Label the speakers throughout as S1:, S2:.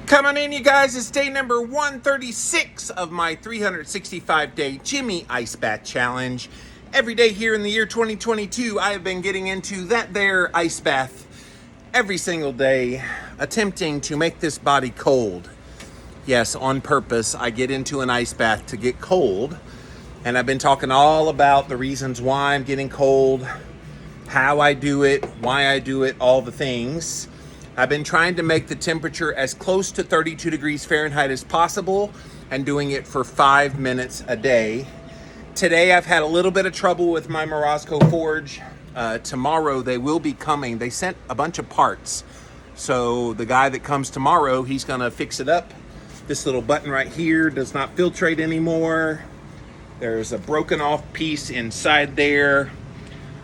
S1: Coming in, you guys, it's day number 136 of my 365-day Jimmy Ice Bath Challenge. Every day here in the year 2022, I have been getting into that there ice bath every single day, attempting to make this body cold. Yes, on purpose, I get into an ice bath to get cold. And I've been talking all about the reasons why I'm getting cold, how I do it, why I do it, all the things. I've been trying to make the temperature as close to 32 degrees Fahrenheit as possible and doing it for 5 minutes a day. Today I've had a little bit of trouble with my Morosco forge. Tomorrow they will be coming. They sent a bunch of parts. So the guy that comes tomorrow, he's gonna fix it up. This little button right here does not filtrate anymore. There's a broken off piece inside there.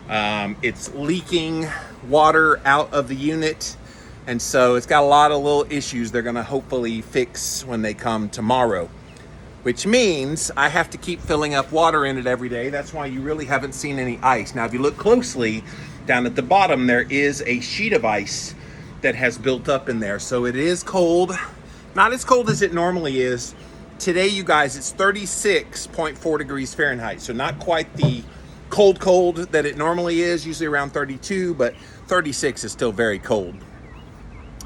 S1: It's leaking water out of the unit. And so it's got a lot of little issues they're gonna hopefully fix when they come tomorrow, which means I have to keep filling up water in it every day. That's why you really haven't seen any ice. Now, if you look closely, down at the bottom, there is a sheet of ice that has built up in there. So it is cold, not as cold as it normally is. Today, you guys, it's 36.4 degrees Fahrenheit. So not quite the cold that it normally is, usually around 32, but 36 is still very cold.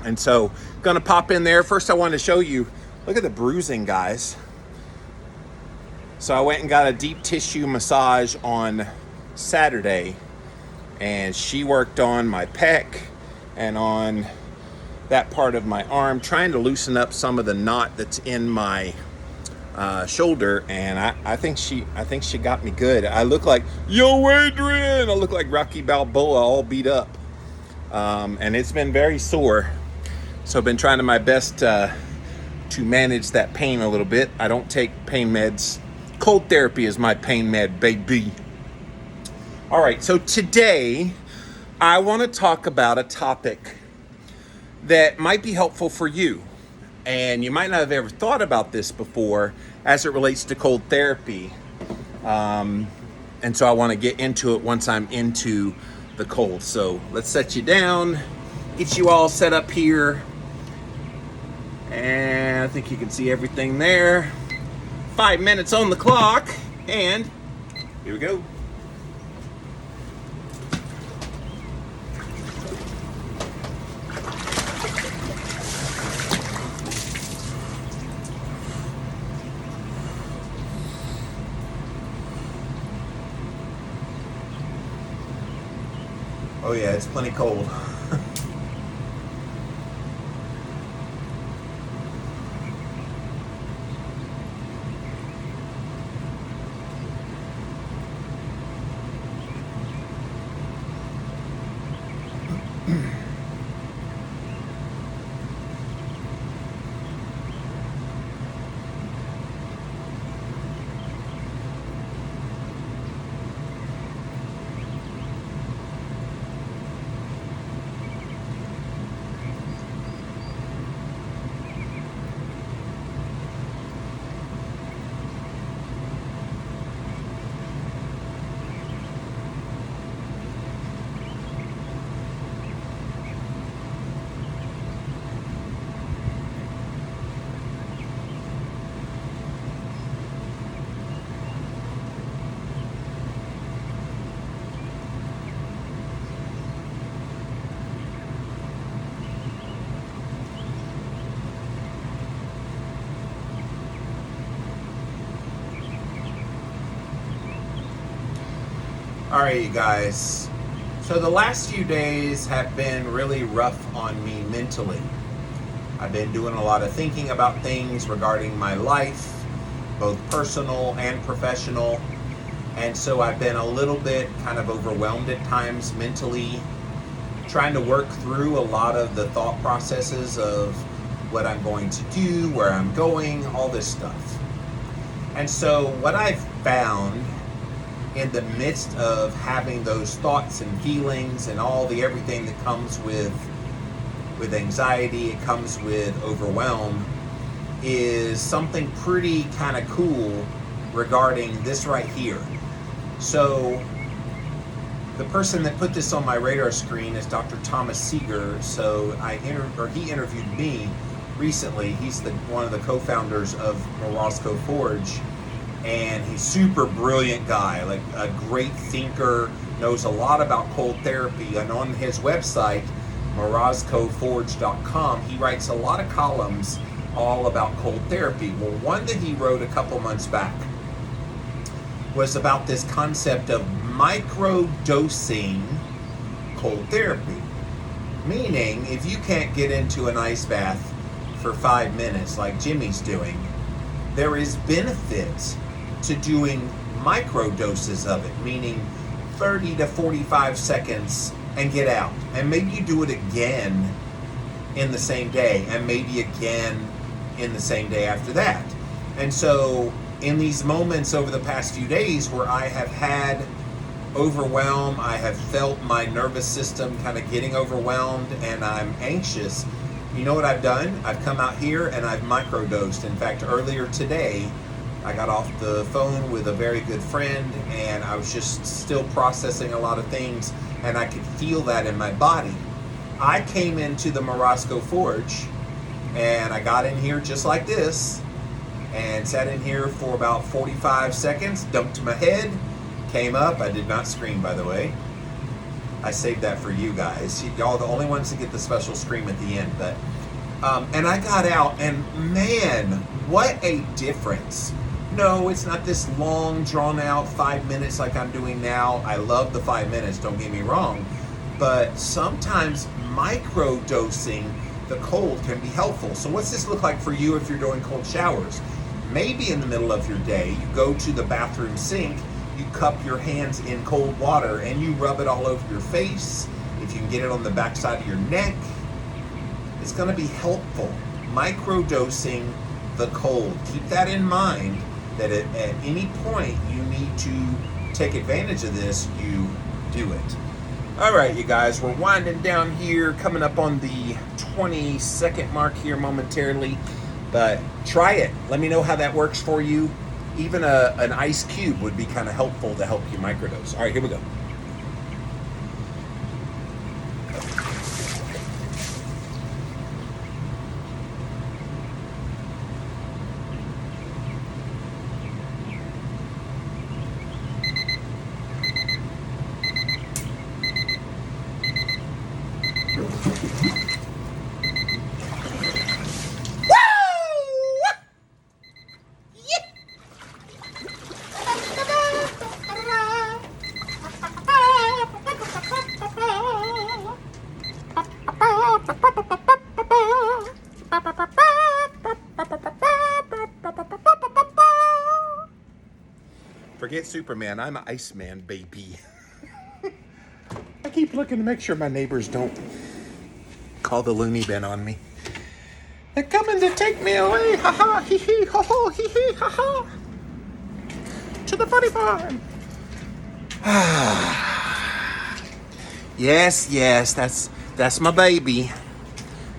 S1: And so, gonna pop in there. First, I want to show you, look at the bruising, guys. So I went and got a deep tissue massage on Saturday, and she worked on my pec and on that part of my arm, trying to loosen up some of the knot that's in my shoulder. And I think she got me good. I look like, yo, Adrian! I look like Rocky Balboa, all beat up. And it's been very sore. So I've been trying to my best to manage that pain a little bit. I don't take pain meds. Cold therapy is my pain med, baby. All right, so today I want to talk about a topic that might be helpful for you. And you might not have ever thought about this before as it relates to cold therapy. And so I want to get into it once I'm into the cold. So let's set you down, get you all set up here. And I think you can see everything there. 5 minutes on the clock, and here we go. Oh yeah, it's plenty cold. All right, you guys. So the last few days have been really rough on me mentally. I've been doing a lot of thinking about things regarding my life, both personal and professional. And so I've been a little bit kind of overwhelmed at times mentally, trying to work through a lot of the thought processes of what I'm going to do, where I'm going, all this stuff. And so what I've found in the midst of having those thoughts and feelings and all the everything that comes with anxiety, it comes with overwhelm, is something pretty kind of cool regarding this right here. So the person that put this on my radar screen is Dr. Thomas Seeger. So he interviewed me recently. He's one of the co-founders of Morosco Forge, and he's super brilliant guy, like a great thinker, knows a lot about cold therapy. And on his website, moroscoforge.com, he writes a lot of columns all about cold therapy. Well, one that he wrote a couple months back was about this concept of microdosing cold therapy. Meaning, if you can't get into an ice bath for 5 minutes like Jimmy's doing, there is benefit to doing micro doses of it, meaning 30 to 45 seconds and get out. And maybe you do it again in the same day, and maybe again in the same day after that. And so in these moments over the past few days where I have had overwhelm, I have felt my nervous system kind of getting overwhelmed and I'm anxious, you know what I've done? I've come out here and I've microdosed. In fact, earlier today, I got off the phone with a very good friend and I was just still processing a lot of things, and I could feel that in my body. I came into the Morosco Forge and I got in here just like this and sat in here for about 45 seconds, dumped my head, came up. I did not scream, by the way. I saved that for you guys. Y'all are the only ones to get the special scream at the end. But and I got out, and man, what a difference. No, it's not this long, drawn out 5 minutes like I'm doing now. I love the 5 minutes, don't get me wrong. But sometimes micro-dosing the cold can be helpful. So what's this look like for you if you're doing cold showers? Maybe in the middle of your day, you go to the bathroom sink, you cup your hands in cold water and you rub it all over your face. If you can get it on the backside of your neck, it's going to be helpful. Microdosing the cold. Keep that in mind, that at any point you need to take advantage of this, you do it. All right, you guys, we're winding down here, coming up on the 20-second mark here momentarily, but try it. Let me know how that works for you. Even an ice cube would be kind of helpful to help you microdose. All right, here we go. Forget Superman, I'm an Iceman, baby. I keep looking to make sure my neighbors don't call the loony bin on me. They're coming to take me away, ha ha, hee hee, ho ho, hee hee, ha ha. To the funny farm. Yes, that's my baby.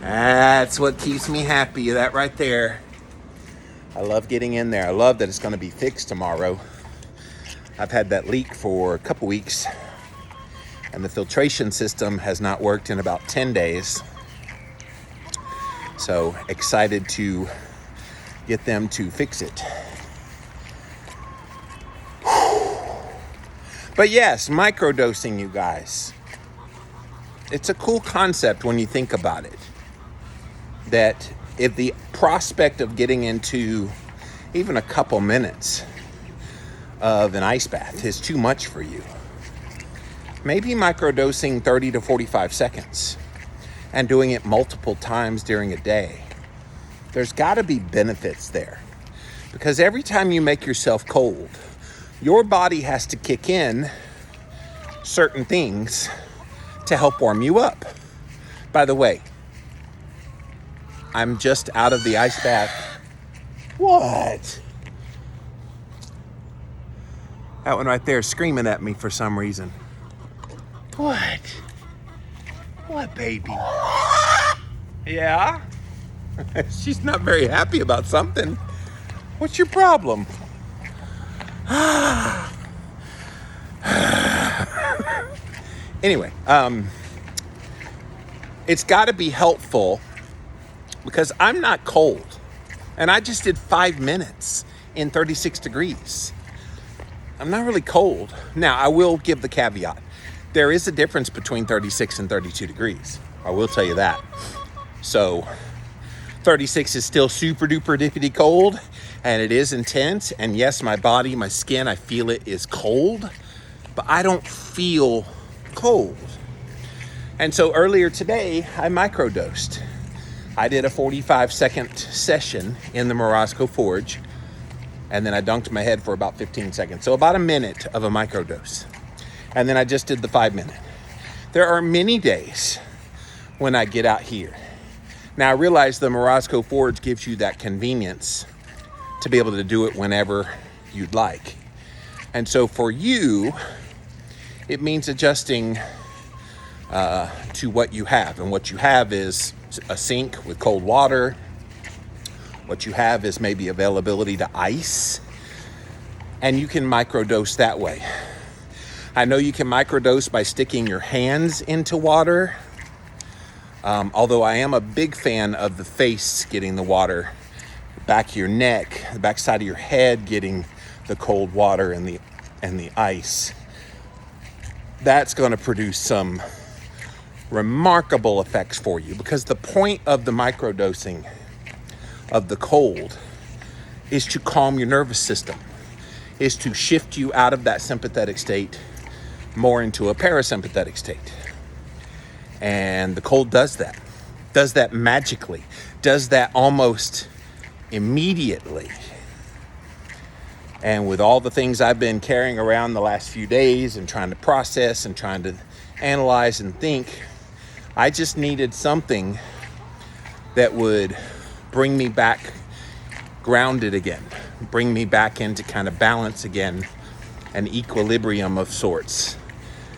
S1: That's what keeps me happy, that right there. I love getting in there. I love that it's going to be fixed tomorrow. I've had that leak for a couple weeks, and the filtration system has not worked in about 10 days. So excited to get them to fix it. But yes, microdosing, you guys. It's a cool concept when you think about it. That if the prospect of getting into even a couple minutes of an ice bath is too much for you, maybe microdosing 30 to 45 seconds and doing it multiple times during a day. There's got to be benefits there, because every time you make yourself cold, your body has to kick in certain things to help warm you up. By the way, I'm just out of the ice bath. What? That one right there is screaming at me for some reason. What? What, baby? Yeah? She's not very happy about something. What's your problem? Anyway, it's got to be helpful because I'm not cold. And I just did 5 minutes in 36 degrees. I'm not really cold. Now, I will give the caveat. There is a difference between 36 and 32 degrees. I will tell you that. So 36 is still super duper dippity cold, and it is intense. And yes, my body, my skin, I feel it is cold, but I don't feel cold. And so earlier today, I microdosed. I did a 45-second session in the Morosco Forge, and then I dunked my head for about 15 seconds. So about a minute of a microdose. And then I just did the 5 minute. There are many days when I get out here. Now I realize the Morosco Forge gives you that convenience to be able to do it whenever you'd like. And so for you, it means adjusting to what you have. And what you have is a sink with cold water. What you have is maybe availability to ice. And you can microdose that way. I know you can microdose by sticking your hands into water. Although I am a big fan of the face getting the water, the back of your neck, the back side of your head getting the cold water and the ice. That's going to produce some remarkable effects for you, because the point of the microdosing of the cold is to calm your nervous system, is to shift you out of that sympathetic state more into a parasympathetic state. And the cold does that magically, does that almost immediately. And with all the things I've been carrying around the last few days and trying to process and trying to analyze and think, I just needed something that would bring me back grounded again, bring me back into kind of balance again, an equilibrium of sorts.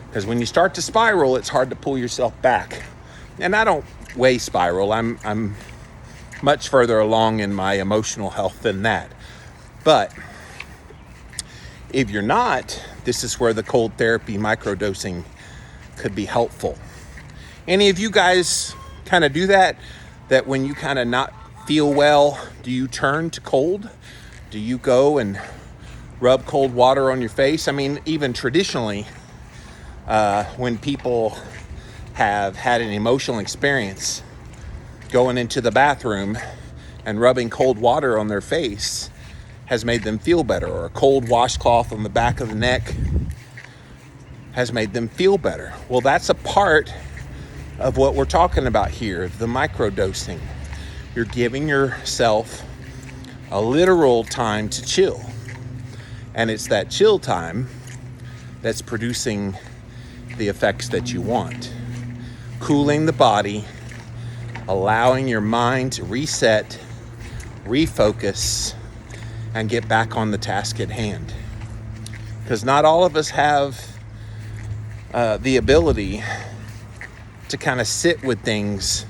S1: Because when you start to spiral, it's hard to pull yourself back. And I don't way spiral. I'm much further along in my emotional health than that. But if you're not, this is where the cold therapy microdosing could be helpful. Any of you guys kind of do that when you kind of not feel well, do you turn to cold? Do you go and rub cold water on your face? I mean, even traditionally, when people have had an emotional experience, going into the bathroom and rubbing cold water on their face has made them feel better, or a cold washcloth on the back of the neck has made them feel better. Well, that's a part of what we're talking about here, the microdosing. You're giving yourself a literal time to chill. And it's that chill time that's producing the effects that you want. Cooling the body, allowing your mind to reset, refocus, and get back on the task at hand. Because not all of us have the ability to kind of sit with things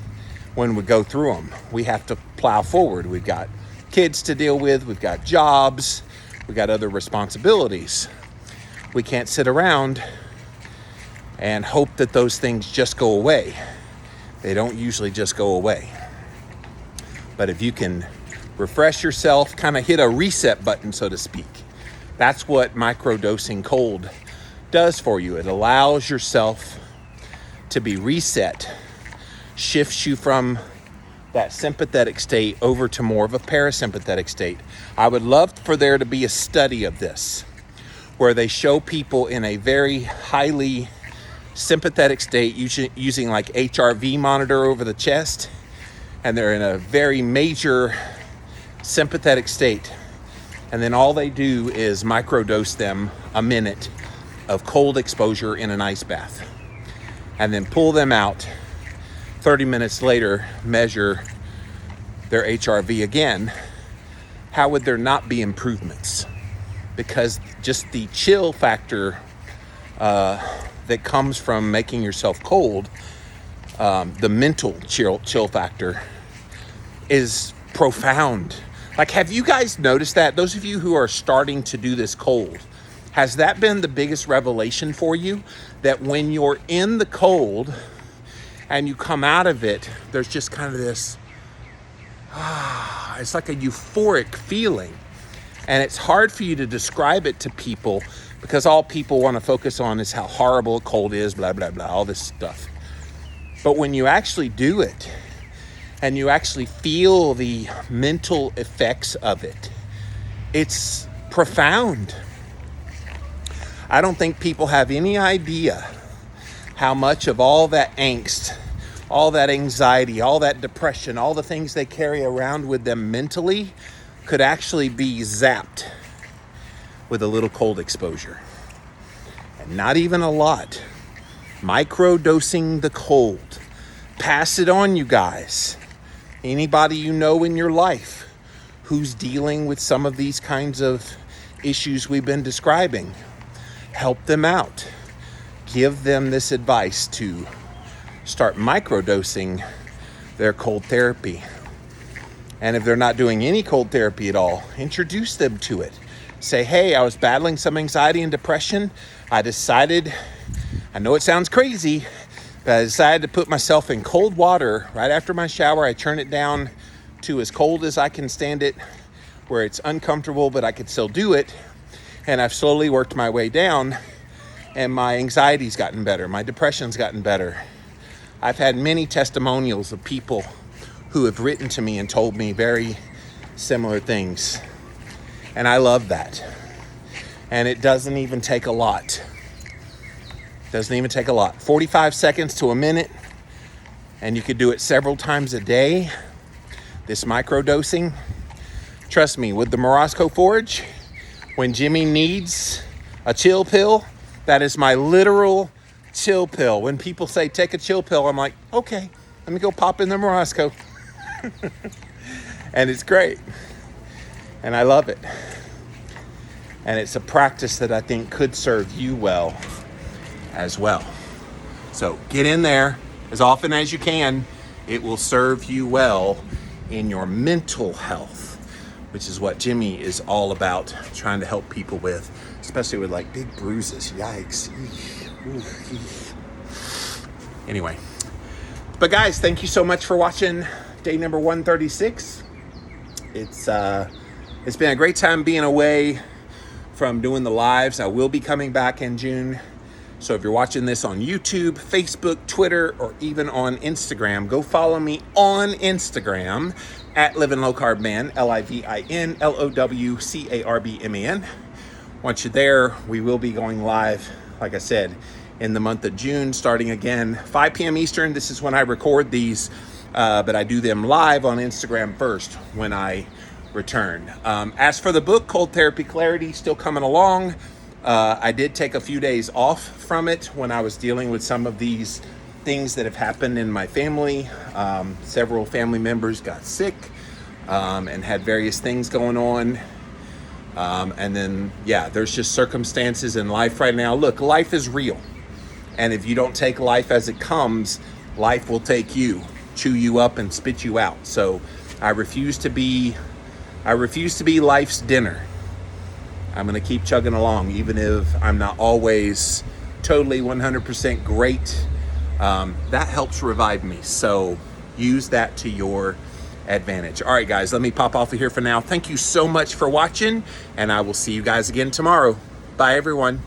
S1: when we go through them. We have to plow forward. We've got kids to deal with, we've got jobs, we've got other responsibilities. We can't sit around and hope that those things just go away. They don't usually just go away. But if you can refresh yourself, kind of hit a reset button, so to speak, that's what microdosing cold does for you. It allows yourself to be reset, shifts you from that sympathetic state over to more of a parasympathetic state. I would love for there to be a study of this where they show people in a very highly sympathetic state using like HRV monitor over the chest, and they're in a very major sympathetic state, and then all they do is microdose them a minute of cold exposure in an ice bath, and then pull them out 30 minutes later, measure their HRV again. How would there not be improvements? Because just the chill factor that comes from making yourself cold, the mental chill factor, is profound. Like, have you guys noticed that? Those of you who are starting to do this cold, has that been the biggest revelation for you? That when you're in the cold and you come out of it, there's just kind of this it's like a euphoric feeling. And it's hard for you to describe it to people because all people want to focus on is how horrible a cold is, blah, blah, blah, all this stuff. But when you actually do it and you actually feel the mental effects of it, it's profound. I don't think people have any idea how much of all that angst, all that anxiety, all that depression, all the things they carry around with them mentally could actually be zapped with a little cold exposure. And not even a lot. Microdosing the cold. Pass it on, you guys. Anybody you know in your life who's dealing with some of these kinds of issues we've been describing, help them out. Give them this advice to start microdosing their cold therapy. And if they're not doing any cold therapy at all, introduce them to it. Say, hey, I was battling some anxiety and depression. I know it sounds crazy, but I decided to put myself in cold water right after my shower. I turn it down to as cold as I can stand it, where it's uncomfortable, but I could still do it. And I've slowly worked my way down, and my anxiety's gotten better. My depression's gotten better. I've had many testimonials of people who have written to me and told me very similar things. And I love that. And it doesn't even take a lot. 45 seconds to a minute. And you could do it several times a day. This microdosing. Trust me, with the Morosco Forge, when Jimmy needs a chill pill, that is my literal chill pill. When people say, take a chill pill, I'm like, okay, let me go pop in the Morosco. And it's great. And I love it. And it's a practice that I think could serve you well as well. So get in there as often as you can. It will serve you well in your mental health, which is what Jimmy is all about, trying to help people with, especially with like big bruises. Yikes. Anyway. But guys, thank you so much for watching day number 136. It's been a great time being away from doing the lives. I will be coming back in June. So if you're watching this on YouTube, Facebook, Twitter, or even on Instagram, go follow me on Instagram at Living Low Carb Man, LivinLowCarbMan. Once you're there, we will be going live, like I said, in the month of June, starting again 5 p.m. Eastern. This is when I record these, but I do them live on Instagram first when I return. As for the book, Cold Therapy Clarity, still coming along. I did take a few days off from it when I was dealing with some of these things that have happened in my family. Several family members got sick and had various things going on. And then, yeah, there's just circumstances in life right now. Look, life is real. And if you don't take life as it comes, life will take you, chew you up and spit you out. So I refuse to be life's dinner. I'm going to keep chugging along, even if I'm not always totally 100% great. That helps revive me. So use that to your advantage. All right, guys, let me pop off of here for now. Thank you so much for watching, and I will see you guys again tomorrow. Bye, everyone.